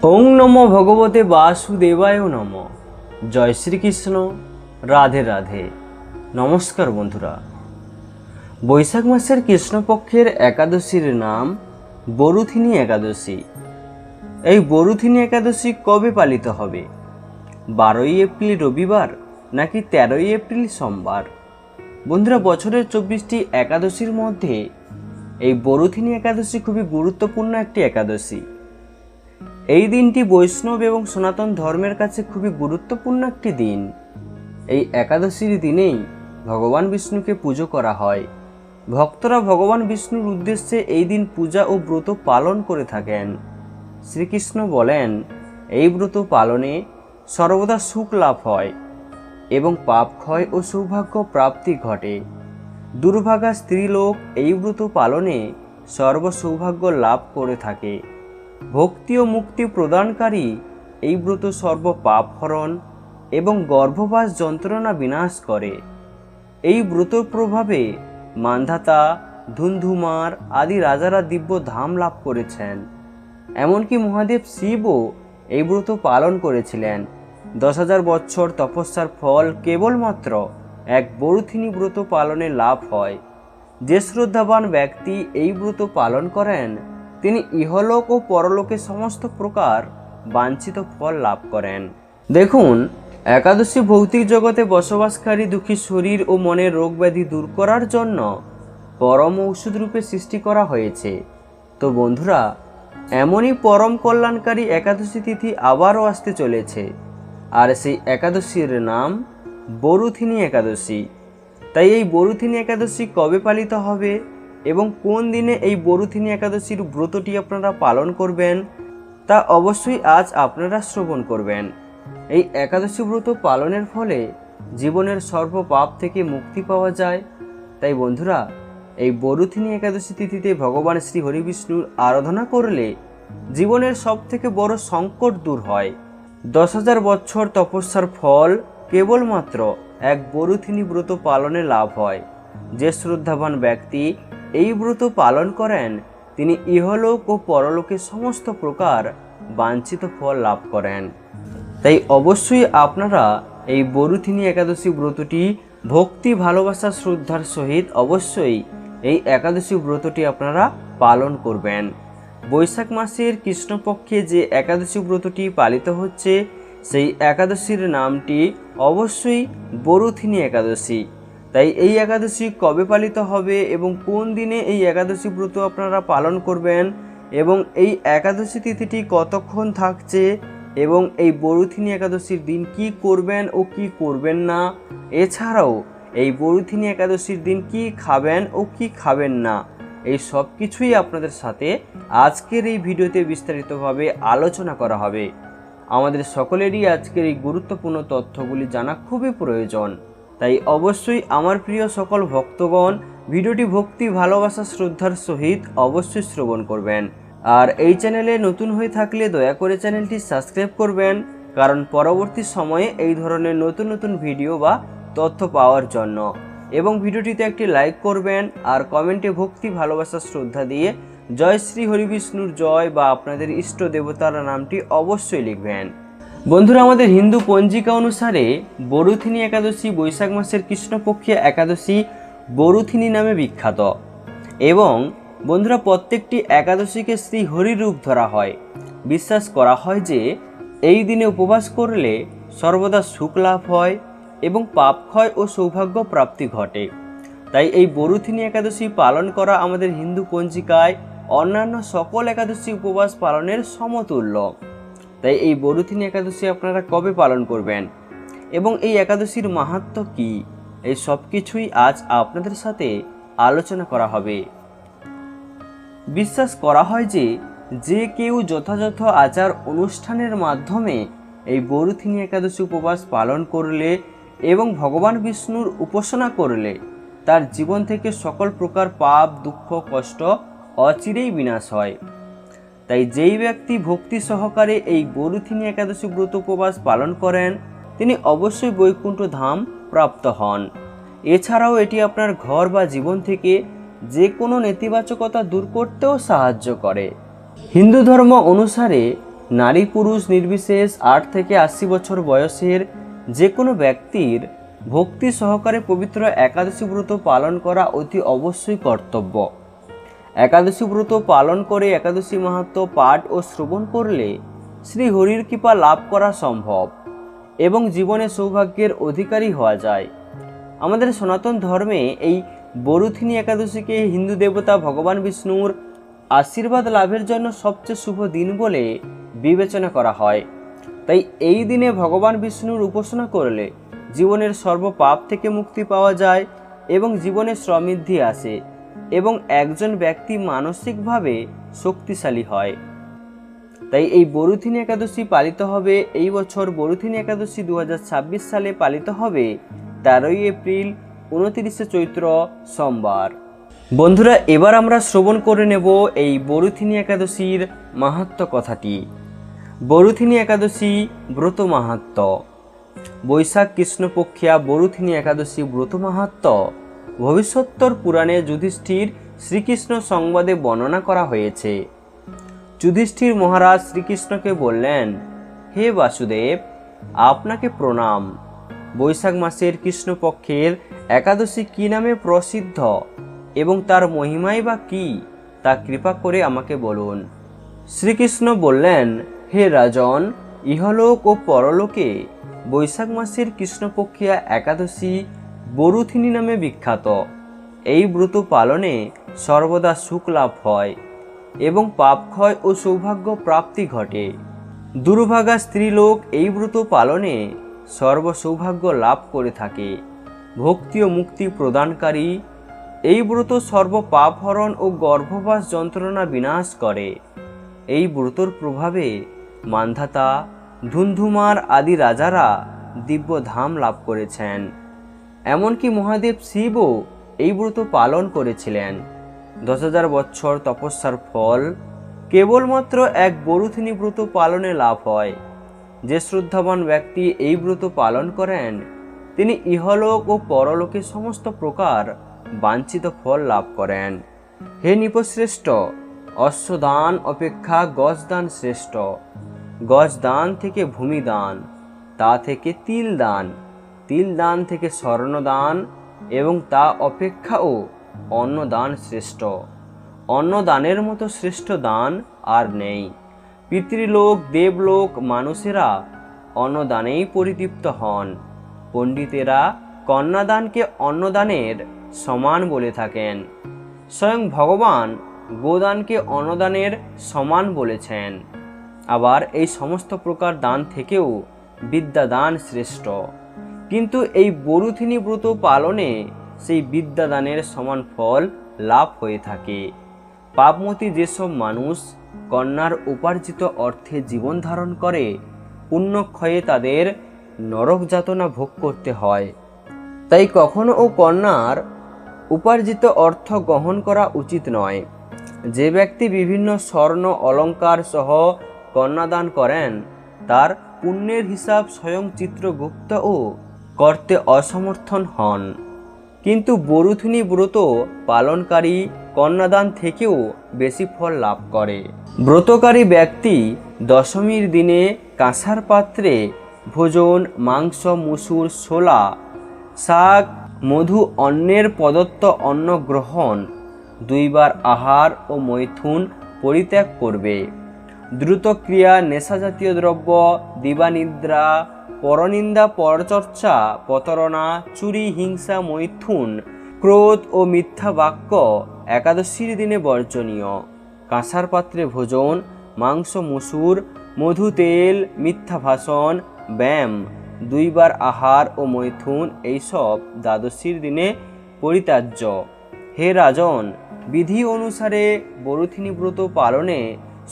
ওং নমো ভগবতে বাসুদেবায় নম। জয় শ্রীকৃষ্ণ। রাধে রাধে। নমস্কার বন্ধুরা। বৈশাখ মাসের কৃষ্ণপক্ষের একাদশীর নাম বরুথিনী একাদশী। এই বরুথিনী একাদশী কবে পালিত হবে? 12ই এপ্রিল রবিবার নাকি 13ই এপ্রিল সোমবার? বন্ধুরা, বছরের 24টি একাদশীর মধ্যে এই বরুথিনী একাদশী খুবই গুরুত্বপূর্ণ একটি একাদশী। এই দিনটি বৈষ্ণব এবং সনাতন ধর্মের কাছে খুবই গুরুত্বপূর্ণ একটি দিন। এই একাদশীর দিনেই ভগবান বিষ্ণুকে পুজো করা হয়। ভক্তরা ভগবান বিষ্ণুর উদ্দেশ্যে এই দিন পূজা ও ব্রত পালন করে থাকেন। শ্রীকৃষ্ণ বলেন, এই ব্রত পালনে সর্বদা সুখ লাভ হয় এবং পাপ ক্ষয় ও সৌভাগ্য প্রাপ্তি ঘটে। দুর্ভাগা স্ত্রীলোক এই ব্রত পালনে সর্বসৌভাগ্য লাভ করে থাকে। ভক্তি ও মুক্তি প্রদানকারী এই ব্রত সর্ব পাপ হরণ এবং গর্ভবাস যন্ত্রণা বিনাশ করে। এই ব্রতর প্রভাবে মান্ধাতা, ধুন্ধুমার আদি রাজারা দিব্য ধাম লাভ করেছেন। এমনকি মহাদেব শিবও এই ব্রত পালন করেছিলেন। 10,000 বছর তপস্যার ফল কেবলমাত্র এক বরুথিনী ব্রত পালনে লাভ হয়। যে শ্রদ্ধাবান ব্যক্তি এই ব্রত পালন করেন তিনি ইহলোক ও পরলোকে সমস্ত প্রকার বাঞ্ছিত ফল লাভ করেন। দেখুন, একাদশী ভৌতিক জগতে বসবাসকারী দুঃখী শরীর ও মনের রোগ ব্যাধি দূর করার জন্য পরম ঔষধ রূপে সৃষ্টি করা হয়েছে। তো বন্ধুরা, এমনই পরম কল্যাণকারী একাদশী তিথি আবারও আসতে চলেছে, আর সেই একাদশীর নাম বরুথিনী একাদশী। তাই এই বরুথিনী একাদশী কবে পালিত হবে এবং কোন দিনে এই বরুথিনী একাদশীর ব্রতটি আপনারা পালন করবেন তা অবশ্যই আজ আপনারা শ্রবণ করবেন। এই একাদশী ব্রত পালনের ফলে জীবনের সর্ব পাপ থেকে মুক্তি পাওয়া যায়। তাই বন্ধুরা, এই বরুথিনী একাদশী তিথিতে ভগবান শ্রী হরিবিষ্ণুর আরাধনা করলে জীবনের সব থেকে বড় সংকট দূর হয়। 10,000 বছর তপস্যার ফল কেবলমাত্র এক বরুথিনী ব্রত পালনে লাভ হয়। যে শ্রদ্ধাবান ব্যক্তি এই ব্রত পালন করেন তিনি ইহলোক ও পরলোকে সমস্ত প্রকার বাঞ্ছিত ফল লাভ করেন। তাই অবশ্যই আপনারা এই বরুথিনী একাদশী ব্রতটি ভক্তি, ভালোবাসা, শ্রদ্ধার সহিত অবশ্যই এই একাদশী ব্রতটি আপনারা পালন করবেন। বৈশাখ মাসের কৃষ্ণপক্ষে যে একাদশী ব্রতটি পালিত হচ্ছে সেই একাদশীর নামটি অবশ্যই বরুথিনী একাদশী। তাই এই একাদশী কবে পালিত হবে এবং কোন দিনে এই একাদশী ব্রত আপনারা পালন করবেন এবং এই একাদশী তিথিটি কতক্ষণ থাকছে এবং এই বরুথিনী একাদশীর দিন কি করবেন ও কি করবেন না, এছাড়াও এই বরুথিনী একাদশীর দিন কি খাবেন ও কি খাবেন না, এই সব কিছুই আপনাদের সাথে আজকের এই ভিডিওতে বিস্তারিতভাবে আলোচনা করা হবে। আমাদের সকলেরই আজকের এই গুরুত্বপূর্ণ তথ্যগুলি জানা খুবই প্রয়োজন। তাই অবশ্যই আমার প্রিয় সকল ভক্তগণ ভিডিওটি ভক্তি, ভালোবাসা, শ্রদ্ধার সহিত অবশ্যই শ্রবণ করবেন। আর এই চ্যানেলে নতুন হয়ে থাকলে দয়া করে চ্যানেলটি সাবস্ক্রাইব করবেন, কারণ পরবর্তী সময়ে এই ধরনের নতুন নতুন ভিডিও বা তথ্য পাওয়ার জন্য। এবং ভিডিওটিতে একটি লাইক করবেন আর কমেন্টে ভক্তি, ভালোবাসা, শ্রদ্ধা দিয়ে জয় শ্রী হরিবিষ্ণুর জয় বা আপনাদের ইষ্ট দেবতার নামটি অবশ্যই লিখবেন। বন্ধুরা, আমাদের হিন্দু পঞ্জিকা অনুসারে বরুথিনী একাদশী বৈশাখ মাসের কৃষ্ণপক্ষীয় একাদশী বরুথিনী নামে বিখ্যাত। এবং বন্ধুরা, প্রত্যেকটি একাদশীকে শ্রী হরির রূপ ধরা হয়। বিশ্বাস করা হয় যে এই দিনে উপবাস করলে সর্বদা সুখ লাভ হয় এবং পাপ ক্ষয় ও সৌভাগ্য প্রাপ্তি ঘটে। তাই এই বরুথিনী একাদশী পালন করা আমাদের হিন্দু পঞ্জিকায় অন্যান্য সকল একাদশী উপবাস পালনের সমতুল্য। তাই এই বরুথিনী একাদশী আপনারা কবে পালন করবেন এবং এই একাদশীর মাহাত্ম্য কী, এই সব কিছুই আজ আপনাদের সাথে আলোচনা করা হবে। বিশ্বাস করা হয় যে যে কেউ যথাযথ আচার অনুষ্ঠানের মাধ্যমে এই বরুথিনী একাদশী উপবাস পালন করলে এবং ভগবান বিষ্ণুর উপাসনা করলে তার জীবন থেকে সকল প্রকার পাপ, দুঃখ, কষ্ট অচিরেই বিনাশ হয়। তাই যেই ব্যক্তি ভক্তি সহকারে এই বরুথিনী একাদশী ব্রত উপবাস পালন করেন তিনি অবশ্যই বৈকুণ্ঠ ধাম প্রাপ্ত হন। এছাড়াও এটি আপনার ঘর বা জীবন থেকে যে কোনো নেতিবাচকতা দূর করতেও সাহায্য করে। হিন্দু ধর্ম অনুসারে নারী পুরুষ নির্বিশেষ 8 থেকে 80 বছর বয়সের যে কোনো ব্যক্তির ভক্তি সহকারে পবিত্র একাদশী ব্রত পালন করা অতি অবশ্যই কর্তব্য। একাদশী ব্রত পালন করে একাদশী মাহাত্ম্য পাঠ ও শ্রবণ করলে শ্রী হরির কৃপা লাভ করা সম্ভব এবং জীবনে সৌভাগ্যের অধিকারী হওয়া যায়। আমাদের সনাতন ধর্মে এই বরুথিনী একাদশীকে হিন্দু দেবতা ভগবান বিষ্ণুর আশীর্বাদ লাভের জন্য সবচেয়ে শুভ দিন বলে বিবেচনা করা হয়। তাই এই দিনে ভগবান বিষ্ণুর উপাসনা করলে জীবনের সর্ব পাপ থেকে মুক্তি পাওয়া যায় এবং জীবনে সমৃদ্ধি আসে এবং একজন ব্যক্তি মানসিকভাবে শক্তিশালী হয়। তাই এই বরুথিনী একাদশী পালিত হবে এই বছর। বরুথিনী একাদশী 2026 সালে পালিত হবে 13 এপ্রিল 29 চৈত্র সোমবার। বন্ধুরা, এবার আমরা শ্রবণ করে নেব এই বরুথিনী একাদশীর মাহাত্ম্য কথাটি। বরুথিনী একাদশী ব্রত মাহাত্ম্য। বৈশাখ কৃষ্ণপক্ষিয়া বরুথিনী একাদশী ব্রত মাহাত্ম্য ভবিষ্যোত্তর পুরাণে যুধিষ্ঠির শ্রীকৃষ্ণ সংবাদে বর্ণনা করা হয়েছে। যুধিষ্ঠির মহারাজ শ্রীকৃষ্ণকে বললেন, হে বাসুদেব, আপনাকে প্রণাম। বৈশাখ মাসের কৃষ্ণপক্ষের একাদশী কি নামে প্রসিদ্ধ এবং তার মহিমাই বা কি, তা কৃপা করে আমাকে বলুন। শ্রীকৃষ্ণ বললেন, হে রাজন, ইহলোক ও পরলোকে বৈশাখ মাসের কৃষ্ণপক্ষিয়া একাদশী বরুথিনী নামে বিখ্যাত। এই ব্রত পালনে সর্বদা সুখ লাভ হয় এবং পাপক্ষয় ও সৌভাগ্য প্রাপ্তি ঘটে। দুর্ভাগা স্ত্রীলোক এই ব্রত পালনে সর্বসৌভাগ্য লাভ করে থাকে। ভক্তি ও মুক্তি প্রদানকারী এই ব্রত সর্ব পাপ হরণ ও গর্ভবাস যন্ত্রণা বিনাশ করে। এই ব্রতর প্রভাবে মান্ধাতা, ধুন্ধুমার আদি রাজারা দিব্য ধাম লাভ করেছেন। এমনকি মহাদেব শিবও এই ব্রত পালন করেছিলেন। 10,000 বছর তপস্যার ফল কেবলমাত্র এক বরুথিনী ব্রত পালনে লাভ হয়। যে শ্রদ্ধাবান ব্যক্তি এই ব্রত পালন করেন তিনি ইহলোক ও পরলোকে সমস্ত প্রকার বাঞ্ছিত ফল লাভ করেন। হে নৃপশ্রেষ্ঠ, অশ্বদান অপেক্ষা গজদান শ্রেষ্ঠ। গজদান থেকে ভূমিদান, তা থেকে তিল দান, তিল দান থেকে স্বর্ণদান এবং তা অপেক্ষাও অন্নদান শ্রেষ্ঠ। অন্নদানের মতো শ্রেষ্ঠ দান আর নেই। পিতৃলোক, দেবলোক, মানুষেরা অন্নদানেই পরিতৃপ্ত হন। পণ্ডিতেরা কন্যাদানকে অন্নদানের সমান বলে থাকেন। স্বয়ং ভগবান গোদানকে অন্নদানের সমান বলেছেন। আবার এই সমস্ত প্রকার দান থেকেও বিদ্যাদান শ্রেষ্ঠ। কিন্তু এই বরুথিনী ব্রত পালনে সেই বিদ্যাদানের সমান ফল লাভ হয়ে থাকে। পাপমতী যেসব মানুষ কন্যার উপার্জিত অর্থে জীবন ধারণ করে, পুণ্যক্ষয়ে তাদের নরক যাতনা ভোগ করতে হয়। তাই কখনো ও কন্যার উপার্জিত অর্থ গ্রহণ করা উচিত নয়। যে ব্যক্তি বিভিন্ন স্বর্ণ অলঙ্কার সহ কন্যাদান করেন তার পুণ্যের হিসাব স্বয়ং চিত্রগুপ্তও করতে অসমর্থন হন। কিন্তু বরুথিনী ব্রত পালনকারী কন্যাদান থেকেও বেশি ফল লাভ করে। ব্রতকারী ব্যক্তি দশমীর দিনে কাঁসার পাত্রে ভোজন, মাংস, মুসুর, ছোলা, শাক, মধু, অন্নের প্রদত্ত অন্ন গ্রহণ, 2 বার আহার ও মৈথুন পরিত্যাগ করবে। দ্রুত ক্রিয়া, নেশাজাতীয় দ্রব্য, দিবানিদ্রা, পরনিন্দা, পরচর্চা, প্রতারণা, চুরি, হিংসা, মৈথুন, ক্রোধ ও মিথ্যা বাক্য একাদশীর দিনে বর্জনীয়। কাঁসার পাত্রে ভোজন, মাংস, মুসুর, মধু, তেল, মিথ্যা ভাষণ, ব্যায়াম, 2 বার আহার ও মৈথুন এইসব দ্বাদশীর দিনে পরিত্যাজ্য। হে রাজন, বিধি অনুসারে বরুথিনী ব্রত পালনে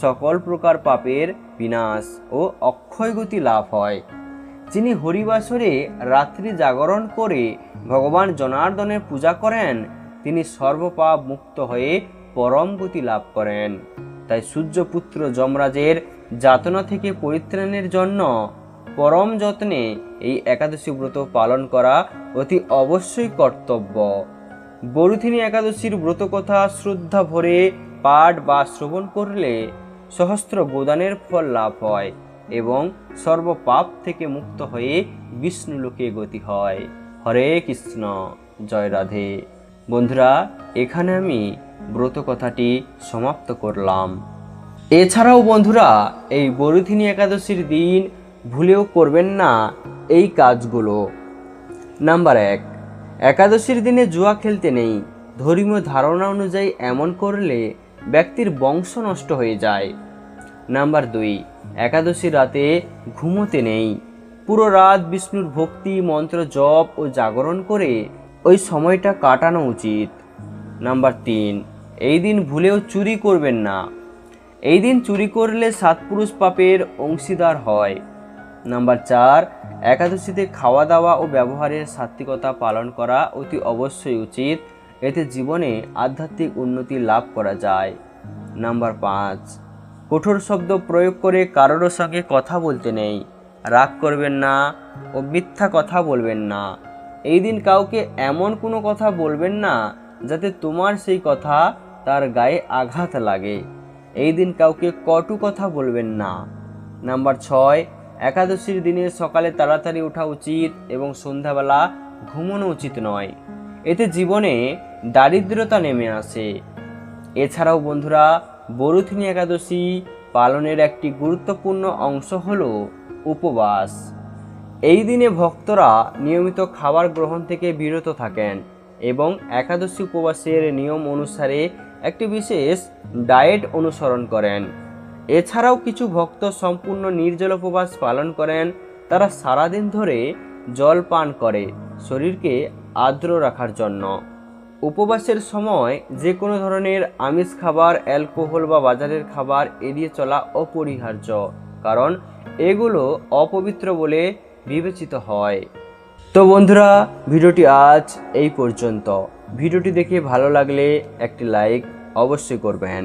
সকল প্রকার পাপের বিনাশ ও অক্ষয়গতি লাভ হয়। যিনি হরিবাসরে রাত্রি জাগরণ করে ভগবান জনার্দনের পূজা করেন তিনি সর্বপাপ মুক্ত হয়ে পরম গতি লাভ করেন। তাই সূর্যপুত্র যমরাজের যাতনা থেকে পরিত্রাণের জন্য পরম যত্নে এই একাদশী ব্রত পালন করা অতি অবশ্যই কর্তব্য। বরুথিনী একাদশীর ব্রতকথা শ্রদ্ধা ভরে পাঠ বা শ্রবণ করলে সহস্র গোদানের ফল লাভ হয় এবং সর্বপাপ থেকে মুক্ত হয়ে বিষ্ণুলোকে গতি হয়। হরে কৃষ্ণ, জয় রাধে। বন্ধুরা, এখানে আমি ব্রত কথাটি সমাপ্ত করলাম। এছাড়াও বন্ধুরা, এই বরুথিনী একাদশীর দিন ভুলেও করবেন না এই কাজগুলো। নাম্বার 1, একাদশীর দিনে জুয়া খেলতে নেই। ধর্মীয় ধারণা অনুযায়ী এমন করলে ব্যক্তির বংশ নষ্ট হয়ে যায়। নাম্বার 2, একাদশী রাতে ঘুমোতে নেই। পুরো রাত বিষ্ণুর ভক্তি মন্ত্র জপ ও জাগরণ করে ওই সময়টা কাটানো উচিত। নাম্বার 3, এই দিন ভুলেও চুরি করবেন না। এই দিন চুরি করলে 7 পুরুষ পাপের অংশীদার হয়। নাম্বার 4, একাদশীতে খাওয়া দাওয়া ও ব্যবহারের সাত্ত্বিকতা পালন করা অতি অবশ্যই উচিত। এতে জীবনে আধ্যাত্মিক উন্নতি লাভ করা যায়। নাম্বার 5, কঠোর শব্দ প্রয়োগ করে কারোর সঙ্গে কথা বলতে নেই। রাগ করবেন না ও মিথ্যা কথা বলবেন না। এই দিন কাউকে এমন কোনো কথা বলবেন না যাতে তোমার সেই কথা তার গায়ে আঘাত লাগে। এই দিন কাউকে কটু কথা বলবেন না। নাম্বার 6, একাদশীর দিনে সকালে তাড়াতাড়ি ওঠা উচিত এবং সন্ধ্যাবেলা ঘুমানো উচিত নয়। এতে জীবনে দারিদ্রতা নেমে আসে। এছাড়াও বন্ধুরা, বরুথিনী একাদশী পালনের একটি গুরুত্বপূর্ণ অংশ হল উপবাস। এই দিনে ভক্তরা নিয়মিত খাবার গ্রহণ থেকে বিরত থাকেন এবং একাদশী উপবাসের নিয়ম অনুসারে একটি বিশেষ ডায়েট অনুসরণ করেন। এছাড়াও কিছু ভক্ত সম্পূর্ণ নির্জল উপবাস পালন করেন। তারা সারাদিন ধরে জল পান করে শরীরকে আর্দ্র রাখার জন্য। উপবাসের সময় যে কোনো ধরনের আমিষ খাবার, অ্যালকোহল বা বাজারের খাবার এড়িয়ে চলা অপরিহার্য, কারণ এগুলো অপবিত্র বলে বিবেচিত হয়। তো বন্ধুরা, ভিডিওটি আজ এই পর্যন্ত। ভিডিওটি দেখে ভালো লাগলে একটি লাইক অবশ্যই করবেন।